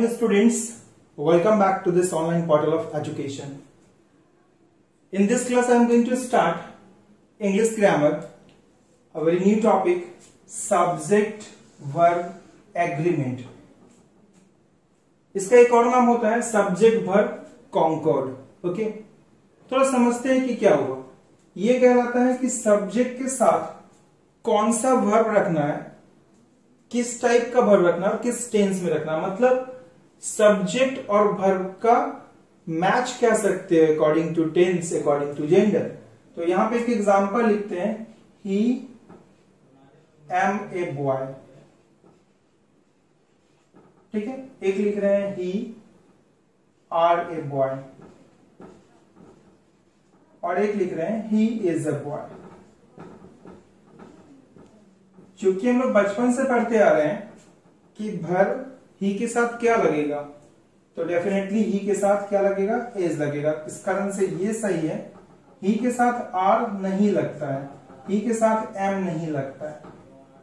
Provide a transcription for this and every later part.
morning students, welcome back to this online portal of education. In this class I am going to start English grammar, a very new topic, subject verb agreement. इसका एक और नाम होता है subject verb Concord. Okay, थोड़ा समझते हैं कि क्या हुआ. ये कहलाता है कि सब्जेक्ट के साथ कौन सा वर्ब रखना है, किस टाइप का वर्ब रखना है और किस टेंस में रखना है. मतलब सब्जेक्ट और वर्ब का मैच कह सकते हैं according to tense, according to gender. तो यहां पे एक एग्जांपल लिखते हैं, ही एम ए बॉय. ठीक है, एक लिख रहे हैं ही आर ए बॉय और एक लिख रहे हैं ही इज अ बॉय. क्योंकि हम लोग बचपन से पढ़ते आ रहे हैं कि वर्ब ही के साथ क्या लगेगा, तो डेफिनेटली ही के साथ क्या लगेगा, एज लगेगा. इस कारण से ये सही है. ही के साथ आर नहीं लगता है, ही के साथ एम नहीं लगता है.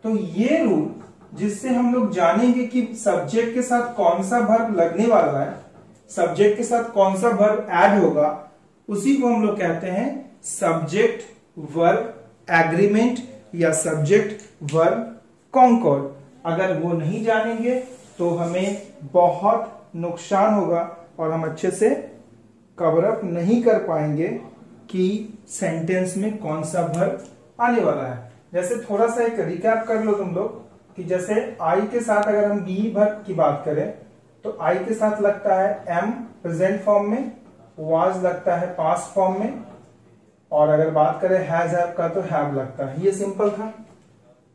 तो ये रूल जिससे हम लोग जानेंगे कि सब्जेक्ट के साथ कौन सा वर्ब लगने वाला है, सब्जेक्ट के साथ कौन सा वर्ब ऐड होगा, उसी को हम लोग कहते हैं सब्जेक्ट वर्ब एग्रीमेंट या सब्जेक्ट वर्ब कॉन्कॉर्ड. अगर वो नहीं जानेंगे तो हमें बहुत नुकसान होगा और हम अच्छे से कवर अप नहीं कर पाएंगे कि सेंटेंस में कौन सा वर्ब आने वाला है. जैसे थोड़ा सा एक रिकैप कर लो तुम लोग कि जैसे आई के साथ अगर हम बी वर्ब की बात करें तो आई के साथ लगता है एम प्रेजेंट फॉर्म में, वाज लगता है पास्ट फॉर्म में, और अगर बात करें हैज हैव का तो हैव लगता है. ये सिंपल था.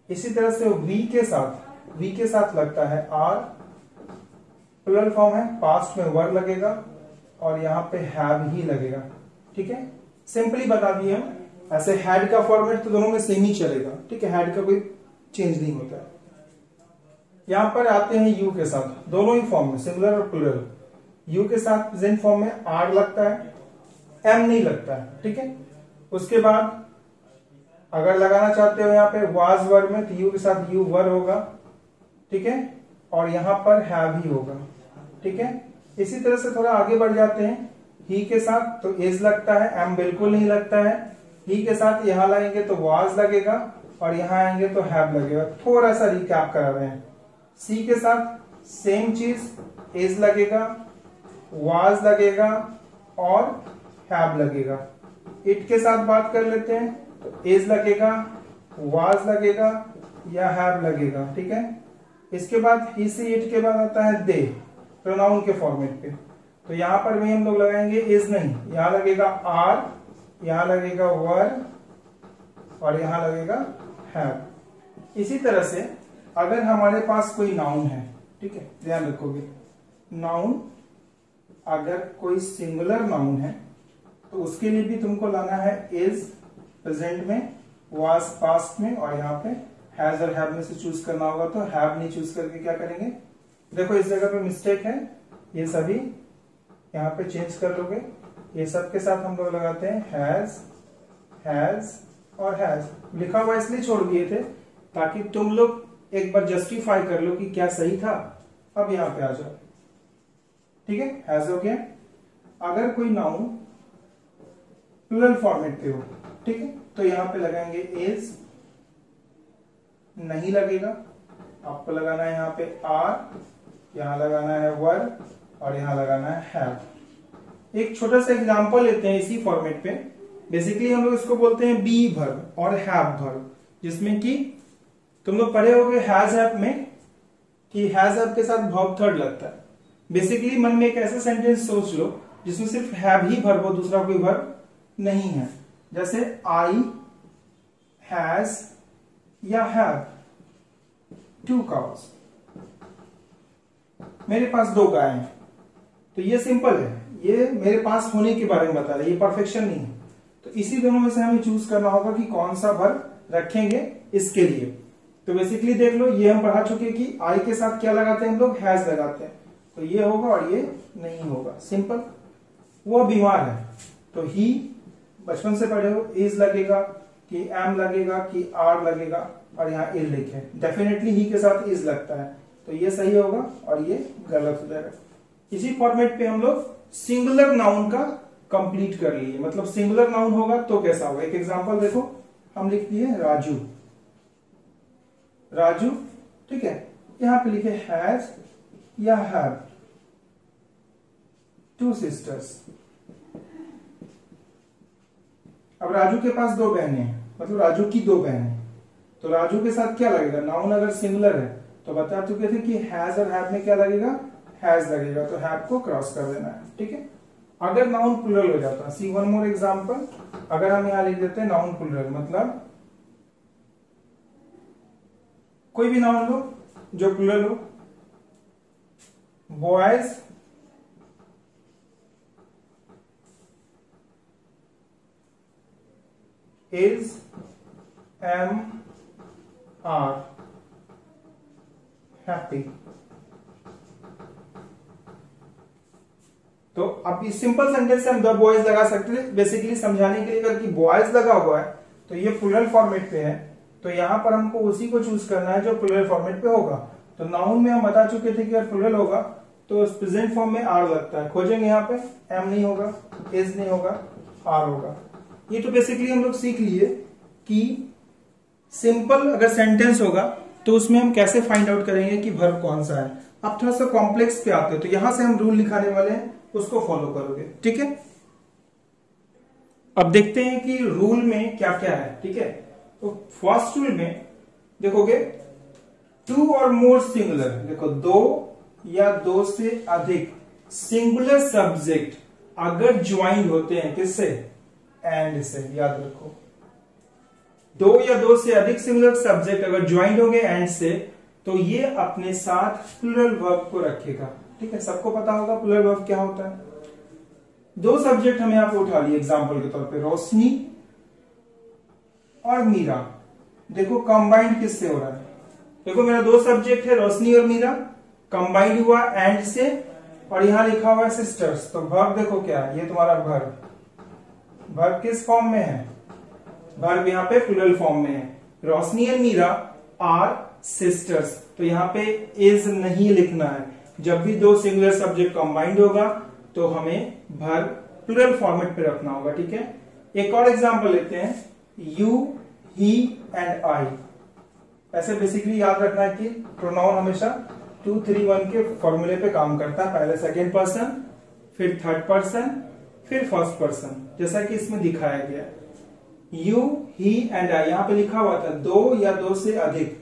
इसी तरह से वी के साथ लगता है आर, प्लूरल फॉर्म है, पास्ट में वर लगेगा और यहां पे हैव ही लगेगा. ठीक है, सिंपली बता दिए हम. ऐसे हैड का फॉर्मेट तो दोनों में सेम ही चलेगा. ठीक है, हैड का कोई चेंज नहीं होता है. यहां पर आते हैं यू के साथ, दोनों ही फॉर्म में सिंगुलर और प्लूरल. यू के साथ प्रेजेंट फॉर्म में आर लगता है, एम नहीं लगता है. ठीक है, उसके बाद अगर लगाना चाहते हो यहाँ पे वाज वर्ब में तो यू के साथ यू वर होगा. ठीक है, और यहां पर हैव ही होगा. ठीक है, इसी तरह से थोड़ा आगे बढ़ जाते हैं. ही के साथ तो इज लगता है, एम बिल्कुल नहीं लगता है. ही के साथ यहां लाएंगे तो वाज लगेगा और यहां आएंगे तो हैव लगेगा. थोड़ा सा रिकैप करा रहे हैं. सी के साथ सेम चीज, इज लगेगा, वाज लगेगा और हैव लगेगा. इट के साथ बात कर लेते हैं तो इज लगेगा, वाज लगेगा या हैव लगेगा. ठीक है, इसके बाद ही सी इट के बाद आता है दे, प्रोनाउन के फॉर्मेट पे. तो यहां पर भी हम लोग लगाएंगे इज नहीं, यहां लगेगा आर, यहां लगेगा वर और यहां लगेगा हैव. इसी तरह से अगर हमारे पास कोई नाउन है, ठीक है, ध्यान रखोगे, नाउन अगर कोई सिंगुलर नाउन है तो उसके लिए भी तुमको लाना है इज प्रेजेंट में, वाज पास्ट में और यहाँ पे हैज और हैव में से चूज करना होगा. तो हैव नहीं चूज करके क्या करेंगे, देखो इस जगह पे मिस्टेक है, ये सभी यहाँ पे चेंज कर लोगे. ये सब के साथ हम लोग लगाते हैं हैज और हैज. लिखा हुआ इसलिए छोड़ दिए थे ताकि तुम लोग एक बार जस्टिफाई कर लो कि क्या सही था. अब यहाँ पे आ जाओ. ठीक है, हैज हो गया. अगर कोई नाउन प्लूरल फॉर्मेट पे हो, ठीक है, तो यहां पे लगाएंगे इज, नहीं लगेगा, आपको लगाना है यहां पे आर, यहां लगाना है वर और यहां लगाना है हैव. एक छोटा सा एग्जांपल लेते हैं इसी फॉर्मेट पे. बेसिकली हम लोग इसको बोलते हैं बी वर्ब और हैव वर्ब, जिसमें कि तुम लोग पढ़े होंगे हैज हैव में कि हैज हैव के साथ वर्ब थर्ड लगता है. बेसिकली मन में एक ऐसा सेंटेंस सोच लो जिसमें सिर्फ हैव ही वर्ब हो, दूसरा कोई वर्ब नहीं है. जैसे आई हैज या हैव टू काउज, मेरे पास 2 गाय हैं. तो ये सिंपल है, ये मेरे पास होने के बारे में बता रहा है, ये परफेक्शन नहीं है. तो इसी दोनों में से हमें चूज करना होगा कि कौन सा वर्ब रखेंगे इसके लिए. तो बेसिकली देख लो, ये हम पढ़ा चुके कि आई के साथ क्या लगाते हैं हम लोग, हैज लगाते हैं. तो ये होगा और ये नहीं होगा. सिंपल. वो बीमार है तो ही बचपन से पढ़े हो, इज लगेगा कि एम लगेगा कि आर लगेगा और यहाँ इज लिखे. डेफिनेटली ही के साथ इज लगता है. तो ये सही होगा और ये गलत हो जाएगा। इसी फॉर्मेट पे हम लोग सिंगुलर नाउन का कंप्लीट कर लिए। मतलब सिंगुलर नाउन होगा तो कैसा होगा, एक एग्जांपल देखो, हम लिख दिए राजू, राजू, ठीक है। यहां पे लिखे हैज या हैव टू सिस्टर्स। अब राजू के पास दो बहनें हैं, मतलब राजू की दो बहनें हैं, तो राजू के साथ क्या लगेगा, नाउन अगर सिंगुलर है तो बता चुके थे कि हैज और हैव में क्या लगेगा, हैज लगेगा, तो हैव को क्रॉस कर देना है, ठीक है। अगर नाउन प्लूरल हो जाता, सी वन मोर एग्जांपल, अगर हम यहां लिख देते हैं नाउन प्लूरल, मतलब कोई भी नाउन लो जो प्लूरल हो, boys is, am, are happy। तो अब इस सिंपल सेंटेंस से हम द बॉयज लगा सकते थे, बेसिकली समझाने के लिए, अगर कि बॉयज लगा हुआ है तो ये प्लूरल फॉर्मेट पे है, तो यहां पर हमको उसी को चूज करना है जो प्लूरल फॉर्मेट पे होगा। तो नाउन में हम बता चुके थे कि अगर प्लूरल होगा तो प्रेजेंट फॉर्म में आर लगता है, खोजेंगे यहाँ पे, एम नहीं होगा, इज नहीं होगा, आर होगा। ये तो बेसिकली हम लोग सीख लिए कि सिंपल अगर सेंटेंस होगा तो उसमें हम कैसे फाइंड आउट करेंगे कि वर्ब कौन सा है। अब थोड़ा सा कॉम्प्लेक्स पे आते हैं, तो यहां से हम रूल लिखाने वाले हैं, उसको फॉलो करोगे, ठीक है। अब देखते हैं कि रूल में क्या क्या है, ठीक है। तो फर्स्ट रूल में देखोगे, टू और मोर सिंगुलर, देखो दो या दो से अधिक सिंगुलर सब्जेक्ट अगर ज्वाइंट होते हैं किससे, एंड से, याद रखो, दो या दो से अधिक सिंगुलर सब्जेक्ट अगर ज्वाइंट होंगे एंड से, तो ये अपने साथ प्लूरल वर्ब को रखेगा, ठीक है। सबको पता होगा प्लूरल वर्ब क्या होता है। दो सब्जेक्ट हम यहां पे उठा लिए एग्जांपल के तौर पे, रोशनी और मीरा। देखो कंबाइंड किससे हो रहा है, देखो मेरा दो सब्जेक्ट है रोशनी और मीरा, कंबाइंड हुआ एंड से, और यहां लिखा हुआ है सिस्टर्स। तो वर्ब देखो क्या है, ये तुम्हारा वर्ब, वर्ब किस फॉर्म में है, वर्ब यहाँ पे प्लूरल फॉर्म में है। रोशनी एंड मीरा आर सिस्टर्स, तो यहाँ पे इज नहीं लिखना है। जब भी दो सिंगुलर सब्जेक्ट कंबाइंड होगा तो हमें वर्ब प्लूरल फॉर्मेट पे रखना होगा, ठीक है। एक और एग्जांपल लेते हैं, यू, ही एंड आई। ऐसे बेसिकली याद रखना है कि प्रोनाउन हमेशा 2, 3, 1 के फॉर्मूले पे काम करता है, पहले सेकेंड पर्सन, फिर थर्ड पर्सन, फिर फर्स्ट पर्सन, जैसा कि इसमें दिखाया गया। यू, ही एंड आई, यहां पे लिखा हुआ था दो या दो से अधिक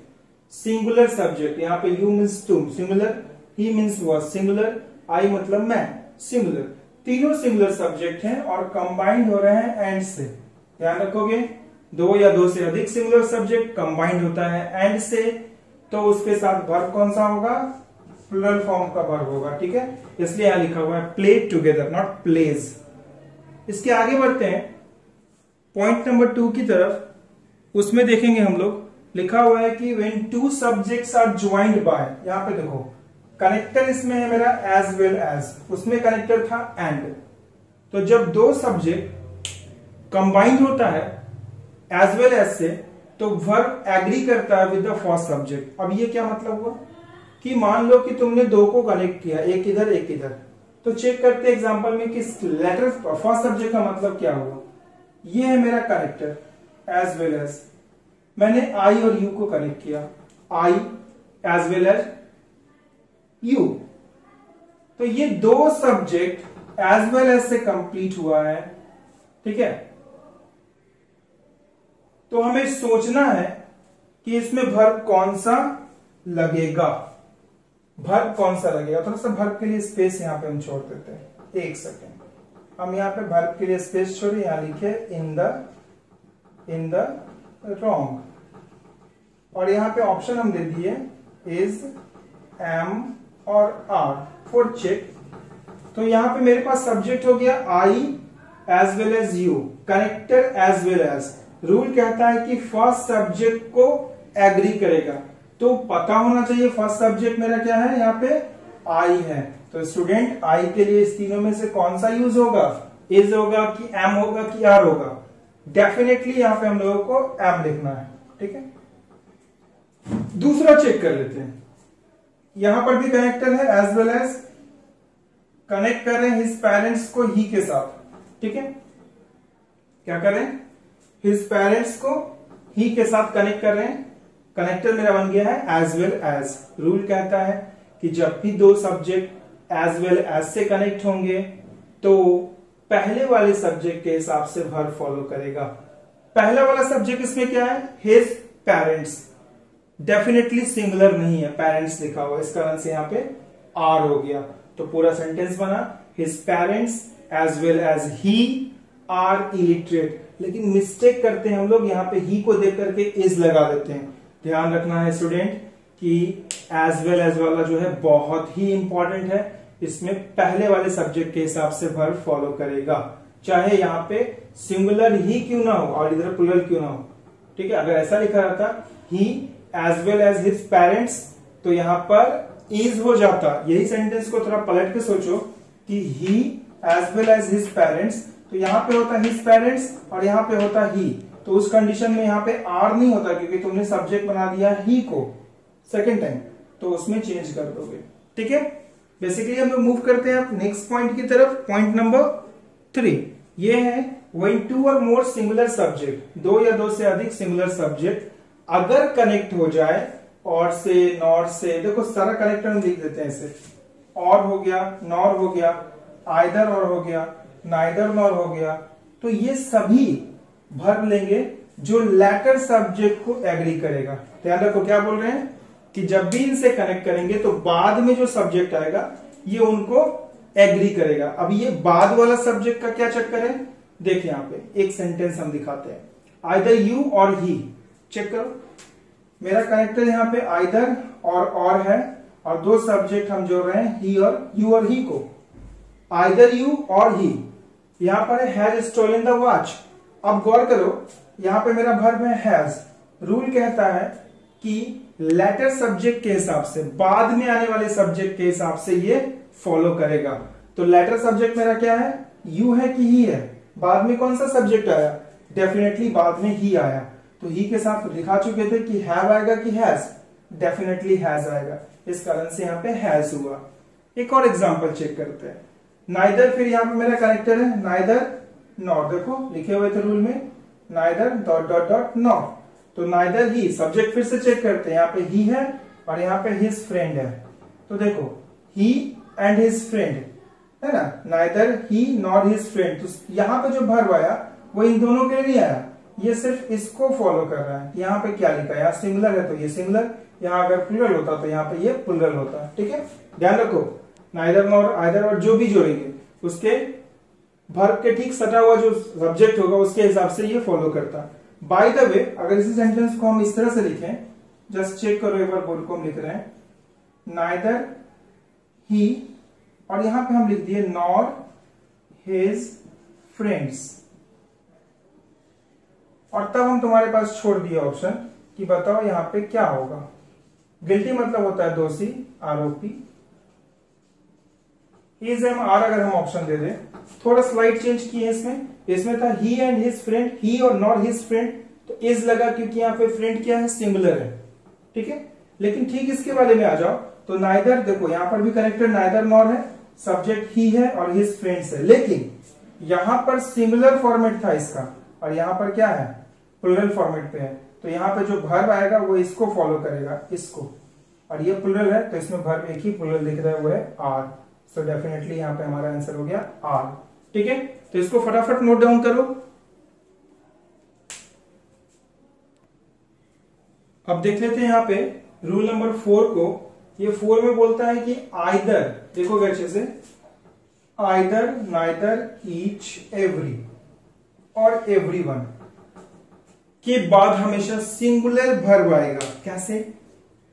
सिंगुलर सब्जेक्ट, यहाँ पे यू मीन्स तुम सिंगुलर, ही मीन्स वह सिंगुलर, आई मतलब मैं सिंगुलर, तीनों सिंगुलर सब्जेक्ट हैं और कंबाइंड हो रहे हैं एंड से। ध्यान रखोगे, दो या दो से अधिक सिंगुलर सब्जेक्ट कंबाइंड होता है एंड से, तो उसके साथ वर्ब कौन सा होगा, प्लूरल फॉर्म का वर्ब होगा, ठीक है। इसलिए यहां लिखा हुआ है प्ले टुगेदर, नॉट प्लेज। इसके आगे बढ़ते हैं पॉइंट नंबर 2 की तरफ। उसमें देखेंगे हम लोग, लिखा हुआ है कि when two subjects are joined by, यहां पे देखो कनेक्टर इसमें है मेरा एज वेल एज, उसमें कनेक्टर था एंड। तो जब दो सब्जेक्ट कंबाइंड होता है एज वेल एज से, तो वर्ब एग्री करता है विद द फर्स्ट सब्जेक्ट। अब ये क्या मतलब हुआ कि मान लो कि तुमने दो को कनेक्ट किया, एक इधर एक इधर, तो चेक करते एग्जांपल में कि लेटर फर्स्ट सब्जेक्ट का मतलब क्या हुआ। ये है मेरा कनेक्टर एज वेल एज, मैंने आई और यू को कनेक्ट किया, आई एज वेल एज यू, तो ये दो सब्जेक्ट एज वेल एज से कंप्लीट हुआ है, ठीक है। तो हमें सोचना है कि इसमें वर्ब कौन सा लगेगा, वर्ब कौन सा लगेगा। थोड़ा सा वर्ब के लिए स्पेस यहां पे हम छोड़ देते हैं, एक सेकेंड। हम यहाँ पे वर्ब के लिए स्पेस छोड़े, यहां लिखे इन द रॉन्ग, और यहां पे ऑप्शन हम दे दिए इज, एम और आर फॉर चेक। तो यहां पे मेरे पास सब्जेक्ट हो गया I as well as you, connector as well as. Rule कहता है कि फर्स्ट सब्जेक्ट को एग्री करेगा, तो पता होना चाहिए फर्स्ट सब्जेक्ट मेरा क्या है, यहाँ पे आई है। तो स्टूडेंट आई के लिए इस तीनों में से कौन सा यूज होगा, इज होगा कि एम होगा कि आर होगा। डेफिनेटली यहां पे हम लोगों को एम लिखना है, ठीक है। दूसरा चेक कर लेते हैं, यहां पर भी कनेक्टर है, एज वेल एज कनेक्ट कर रहे हैं हिज पेरेंट्स को ही के साथ। ठीक है, क्या कर रहे हैं, हिज पेरेंट्स को ही के साथ कनेक्ट कर रहे हैं। कनेक्टर मेरा बन गया है एज वेल एज। रूल कहता है कि जब भी दो सब्जेक्ट एज वेल एज से कनेक्ट होंगे तो पहले वाले सब्जेक्ट के हिसाब से वर्ब फॉलो करेगा। पहला वाला सब्जेक्ट इसमें क्या है, हिज पेरेंट्स, डेफिनेटली सिंगुलर नहीं है, पेरेंट्स लिखा हुआ, इस कारण से यहां पे आर हो गया। तो पूरा सेंटेंस बना his parents as well as he are illiterate. लेकिन मिस्टेक करते हैं हम लोग, यहां पे ही को देख करके इज लगा देते हैं। ध्यान रखना है स्टूडेंट कि एज वेल एज वाला जो है बहुत ही इंपॉर्टेंट है, इसमें पहले वाले सब्जेक्ट के हिसाब से वर्ब फॉलो करेगा, चाहे यहां पे सिंगुलर ही क्यों ना हो और इधर प्लूरल क्यों ना हो। ठीक है, अगर ऐसा लिखा रहता he as well as his parents तो यहां पर इज हो जाता। यही सेंटेंस को थोड़ा पलट के सोचो कि he as well as his parents, तो यहां पे होता हिज पेरेंट्स और यहां पे होता ही, तो उस कंडीशन में यहां पे आर नहीं होता क्योंकि तुमने सब्जेक्ट बना दिया ही को सेकेंड टाइम, तो उसमें चेंज कर दोगे। ठीक है, बेसिकली हम लोग मूव करते हैं नेक्स्ट पॉइंट की तरफ। पॉइंट नंबर 3 ये है व्हेन टू और मोर सिंगुलर सब्जेक्ट, दो या दो से अधिक सिंगुलर सब्जेक्ट अगर कनेक्ट हो जाए और से, नॉर से, देखो सारा कनेक्टर हम लिख देते हैं इसे, और हो गया, नॉर हो गया, आइदर और हो गया, नाइदर नॉर हो गया, तो ये सभी वर्ब लेंगे जो लैटर सब्जेक्ट को एग्री करेगा। ध्यान रखो क्या बोल रहे हैं कि जब भी इनसे कनेक्ट करेंगे तो बाद में जो सब्जेक्ट आएगा ये उनको एग्री करेगा। अब ये बाद वाला सब्जेक्ट का क्या चक्कर है, देखिए यहां पे एक सेंटेंस हम दिखाते हैं, आइदर यू और ही। चेक करो, मेरा कनेक्टर यहाँ पे आइदर और है और दो सब्जेक्ट हम जोड़ रहे हैं ही और यू और ही को, आइदर यू और ही। यहां पर हैज स्टोलन द वॉच। अब गौर करो यहां पे मेरा वर्ब है हैज। रूल कहता है कि लेटर सब्जेक्ट के हिसाब से, बाद में आने वाले सब्जेक्ट के हिसाब से ये फॉलो करेगा। तो लेटर सब्जेक्ट मेरा क्या है, यू है कि ही है, बाद में कौन सा सब्जेक्ट आया, डेफिनेटली बाद में ही आया। तो ही के साथ दिखा चुके थे कि हैव आएगा कि हैज, डेफिनेटली हैज आएगा, इस कारण से यहाँ पे हैज हुआ। एक और एग्जांपल चेक करते हैं, नाइदर, फिर यहाँ पे मेरा कनेक्टर है नाइदर नॉट, देखो लिखे हुए थे रूल में neither dot dot dot not, तो नाइदर ही, सब्जेक्ट फिर से चेक करते हैं, यहाँ पे ही है और यहाँ पे हिज फ्रेंड है, तो देखो ही एंड हिज फ्रेंड है ना, neither he not his friend. तो यहाँ पे जो वर्ब आया वो इन दोनों के लिए नहीं आया, ये सिर्फ इसको फॉलो कर रहा है। यहाँ पे क्या लिखा है, यहाँ सिंगुलर है तो ये सिंगुलर, यहाँ अगर प्लूरल होता तो यहाँ पे ये प्लूरल होता। ठीक है, ध्यान रखो नाइदर नॉर आइदर और जो भी जोड़ेंगे उसके वर्ब के ठीक सटा हुआ जो सब्जेक्ट होगा उसके हिसाब से ये फॉलो करता। बाय द वे, अगर इसी सेंटेंस को हम इस तरह से लिखें, जस्ट चेक करो एक बार बोर्ड को हम लिख रहे हैं नाइदर ही और यहां पे हम लिख दिए नॉर हिज फ्रेंड्स, और तब हम तुम्हारे पास छोड़ दिए ऑप्शन कि बताओ यहां पे क्या होगा। गिल्टी मतलब होता है दोषी, आरोपी, हिज एम आर अगर हम ऑप्शन दे दें, थोड़ा स्लाइड चेंज किए इसमें था ही एंड हिज फ्रेंड, ही और नॉट हिज फ्रेंड, तो इज लगा क्योंकि यहाँ पे फ्रेंड क्या है, सिंगुलर है। ठीक है, लेकिन ठीक इसके वाले में आ जाओ तो नाइदर, देखो यहाँ पर भी कनेक्टर नाइदर नॉर है, सब्जेक्ट ही है और हिज फ्रेंड्स है, लेकिन यहां पर सिंगुलर फॉर्मेट था इसका और यहां पर क्या है, प्लूरल फॉर्मेट पे है, तो यहां पे जो वर्ब आएगा वो इसको फॉलो करेगा, इसको, और ये प्लूरल है तो इसमें वर्ब एक ही प्लूरल दिख रहा है वो है आर। सो डेफिनेटली यहां पे हमारा आंसर हो गया आर। ठीक है, तो इसको फटाफट नोट डाउन करो। अब देख लेते हैं यहां पे रूल नंबर 4 को। ये 4 में बोलता है कि आइदर, देखोगे अच्छे से, आइदर, नाइदर, ईच, एवरी और एवरीवन के बाद हमेशा सिंगुलर वर्ब आएगा। कैसे,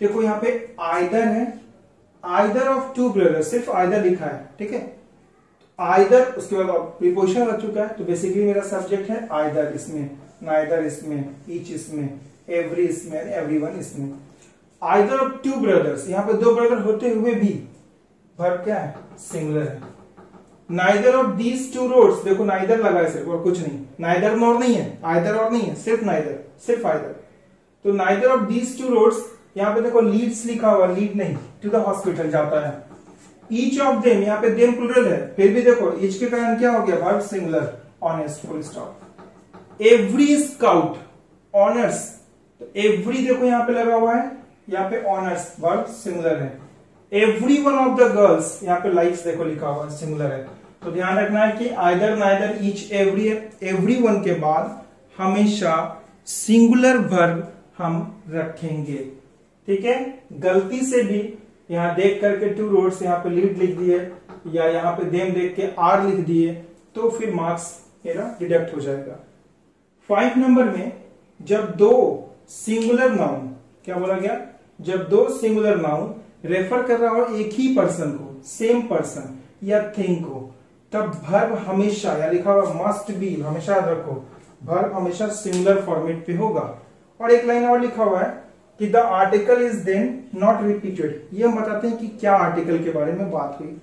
देखो यहां पे आइदर है, आइदर ऑफ टू ब्रदर्स, सिर्फ आइदर लिखा है। ठीक है, आइदर, उसके बाद प्रीपोजिशन लग चुका है, तो बेसिकली मेरा सब्जेक्ट है आइदर इसमें, नाइदर इसमें, ईच इसमें, एवरी इसमें, एवरीवन इसमें। आइदर ऑफ टू ब्रदर्स, यहां पे दो ब्रदर होते हुए भी वर्ब क्या है, सिंगुलर है। Neither of these two roads, देखो नाइदर लगा है सिर्फ और कुछ नहीं, नाइदर नॉर नहीं है, आइदर और नहीं है, सिर्फ नाइदर, सिर्फ आइदर। तो neither of these two roads यहाँ पे देखो लीड्स लिखा हुआ, लीड नहीं, टू द हॉस्पिटल जाता है। ईच ऑफ देम, यहाँ पे देम प्लूरल है, फिर भी देखो ईच के कारण क्या हो गया, verb singular, honest, full stop. Every scout, honours, तो एवरी देखो यहाँ पे लगा हुआ है, यहाँ पे ऑनर्स, वर्ब सिंगुलर है। Every one of the girls, यहाँ पे लाइक्स देखो लिखा हुआ है, सिंगुलर है। तो ध्यान रखना है कि either neither each every one के बाद हमेशा सिंगुलर वर्ब हम रखेंगे, ठीक है। गलती से भी यहां देख करके टू रोड्स यहाँ पे लीड लिख दिए या यहाँ पे देम देख के आर लिख दिए तो फिर मार्क्स मेरा डिडक्ट हो जाएगा। 5 नंबर में जब दो सिंगुलर नाउन, क्या बोला गया, जब दो सिंगुलर नाउन रेफर कर रहा हो एक ही पर्सन को, सेम पर्सन या थिंग को, तब वर्ब हमेशा, या लिखा हुआ मस्ट बी, हमेशा याद रखो, वर्ब हमेशा सिंगुलर फॉर्मेट पे होगा। और एक लाइन और लिखा हुआ है कि the article is then not repeated. ये हम बताते हैं कि क्या आर्टिकल के बारे में बात हुई।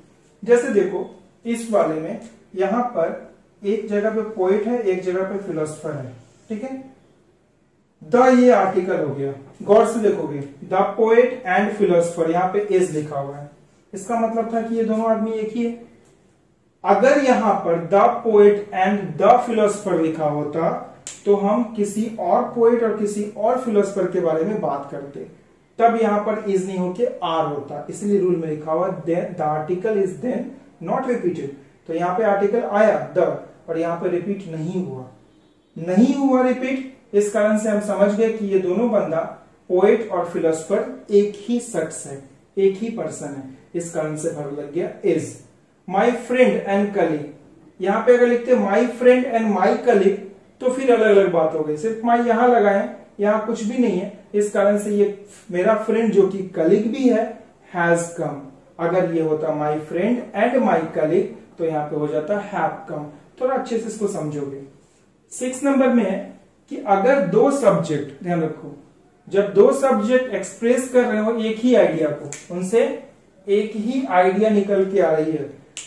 जैसे देखो इस वाले में यहां पर एक जगह पे पोएट है, एक जगह पे फिलोसफर है, ठीक है। द ये आर्टिकल हो गया, गौर से देखोगे, द पोएट एंड फिलोसफर, यहाँ पे इज लिखा हुआ है, इसका मतलब था कि ये दोनों आदमी एक ही है। अगर यहां पर the poet and the philosopher लिखा होता तो हम किसी और पोएट और किसी और फिलोसफर के बारे में बात करते, तब यहां पर इज नहीं होके आर होता, इसलिए रूल में लिखा हुआ the article is then not repeated. तो यहां पे आर्टिकल आया द और यहां पे रिपीट नहीं हुआ रिपीट, इस कारण से हम समझ गए कि ये दोनों बंदा पोएट और फिलोसफर एक ही शख्स है, एक ही पर्सन है, इस कारण से वर्ब लग गया is. My friend and colleague, यहां पे अगर लिखते my friend and my colleague तो फिर अलग अलग बात हो गई, सिर्फ माई यहां लगाए, यहां कुछ भी नहीं है, इस कारण से ये मेरा फ्रेंड जो कि कलीग भी है हैज कम। अगर ये होता my friend and my colleague तो यहां पे हो जाता हैव कम। थोड़ा अच्छे से इसको समझोगे। 6 नंबर में है कि अगर दो सब्जेक्ट, ध्यान रखो, जब दो सब्जेक्ट एक्सप्रेस कर रहे हो एक ही आइडिया को, उनसे एक ही आइडिया निकल के आ रही है,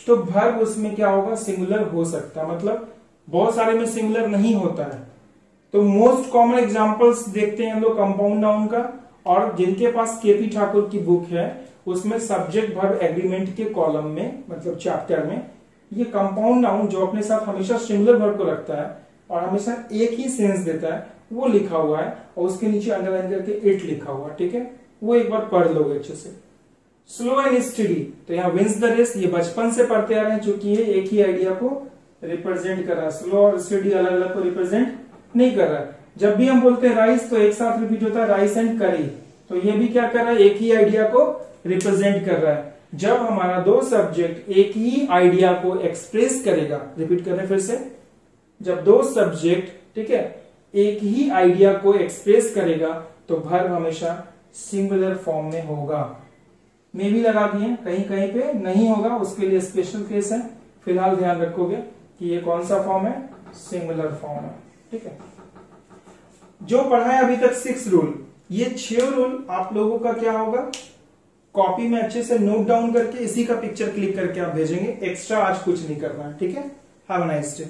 तो वर्ब उसमें क्या होगा, सिंगुलर हो सकता है, मतलब बहुत सारे में सिंगुलर नहीं होता है। तो मोस्ट कॉमन एग्जांपल्स देखते हैं हम लोग कंपाउंड नाउन का, और जिनके पास केपी ठाकुर की बुक है उसमें सब्जेक्ट वर्ब एग्रीमेंट के कॉलम में, मतलब चैप्टर में, ये कंपाउंड नाउन जो अपने साथ हमेशा सिंगुलर वर्ब को रखता है और हमेशा एक ही सेंस देता है वो लिखा हुआ है, और उसके नीचे अंडरलाइन करके इट लिखा हुआ है, ठीक है। वो एक बार पढ़ लोगे अच्छे से। स्लो एंड स्टडी, तो यहाँ विंस द रेस, ये बचपन से पढ़ते आ रहे हैं, चूंकि ये एक ही आइडिया को रिप्रेजेंट कर रहा है, स्लो और स्टडी अलग अलग को रिप्रेजेंट नहीं कर रहा है। जब भी हम बोलते हैं राइस तो एक साथ रिपीट होता है राइस एंड करी, तो ये भी क्या कर रहा है, एक ही आइडिया को रिप्रेजेंट कर रहा है। जब हमारा दो सब्जेक्ट एक ही आइडिया को एक्सप्रेस करेगा, रिपीट कर रहे फिर से, जब दो सब्जेक्ट, ठीक है, एक ही आइडिया को एक्सप्रेस करेगा तो वर्ब हमेशा सिंगुलर फॉर्म में होगा। में भी लगा दिए, कहीं कहीं पे नहीं होगा, उसके लिए स्पेशल केस है। फिलहाल ध्यान रखोगे कि ये कौन सा फॉर्म है, सिंगुलर फॉर्म है, ठीक है। जो पढ़ा है अभी तक 6 रूल, ये 6 रूल आप लोगों का क्या होगा, कॉपी में अच्छे से नोट डाउन करके इसी का पिक्चर क्लिक करके आप भेजेंगे। एक्स्ट्रा आज कुछ नहीं करना है, ठीक है। Have a nice day.